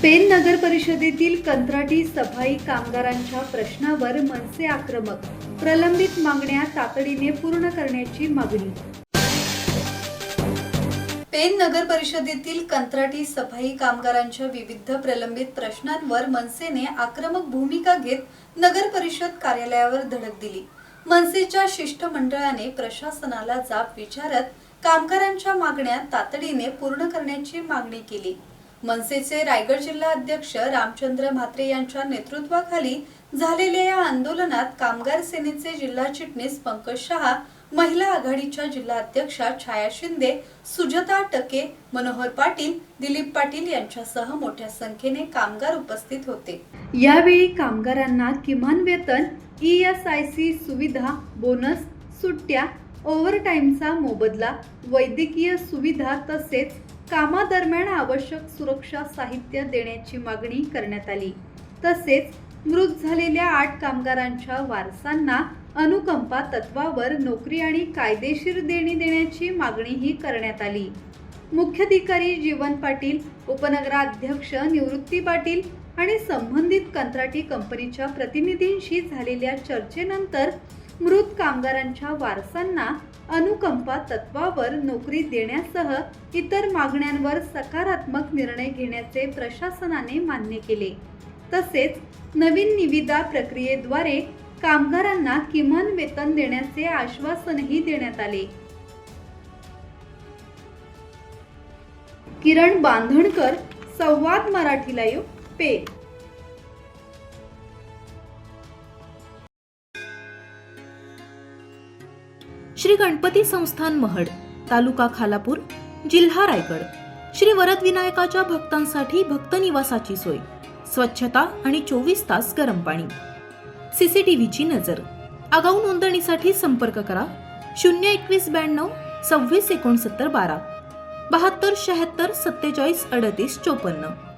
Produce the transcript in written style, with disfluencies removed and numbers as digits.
Pen नगर परिषदेतील कंत्राटी सफाई कामगारांच्या प्रश्नावर मनसे आक्रमक, प्रलंबित मागण्या तातडीने पूर्ण करण्याची मागणी। पेन नगर परिषदेतील कंत्राटी सफाई कामगारांच्या विविध प्रलंबित प्रश्नांवर मनसेने आक्रमक भूमिका घेत नगर परिषद कार्यालयावर धडक दिली। मनसेच्या शिष्टमंडळाने प्रशासनाला जाब विचारत कामगारांच्या मागण्या तातडीने पूर्ण करण्याची मागणी केली। मनसेचे रायगड जिल्हा अध्यक्ष रामचंद्र म्हात्रे यांच्या नेतृत्वाखाली झालेल्या या आंदोलनात कामगार सेनेचे जिल्हा चिटणीस पंकज शहा, महिला आघाडीच्या जिल्हा अध्यक्षा छाया शिंदे, सुजाता टके, मनोहर पाटील, दिलीप पाटील यांच्यासह मोठ्या संख्येने कामगार उपस्थित होते। यावेळी कामगारांना किमान वेतन, ESIC सुविधा, बोनस, सुट्ट्या, ओव्हरटाईमचा मोबदला, वैद्यकीय सुविधा तसेच कामादरम्यान आवश्यक सुरक्षा साहित्य देण्याची मागणी करण्यात आली। तसेच मृत झालेल्या 8 कामगारांच्या वारसांना अनुकंपा तत्वावर नोकरी आणि कायदेशीर देणी देण्याची मागणीही करण्यात आली। मुख्याधिकारी जीवन पाटील, उपनगराध्यक्ष निवृत्ती पाटील आणि संबंधित कंत्राटी कंपनीच्या प्रतिनिधींशी झालेल्या चर्चेनंतर मृत कामगारांच्या वारसांना अनुकंपा तत्वावर नोकरी देण्यासह इतर मागण्यांवर सकारात्मक निर्णय घेण्याचे प्रशासनाने मान्य केले। तसेच नवीन निविदा प्रक्रियेद्वारे कामगारांना किमान वेतन देण्याचे आश्वासनही देण्यात आले। किरण बांधणकर, संवाद मराठी लाईव्ह, पेन। श्री गणपती संस्थान महड, तालुका खालापूर, जिल्हा रायगड। श्री वरद विनायकाच्या भक्तांसाठी भक्त निवासाची सोय, स्वच्छता आणि 24 तास गरम पाणी, CCTVची नजर। आगाऊ नोंदणीसाठी संपर्क करा 02192 26 69 12 72 76 47 38 54।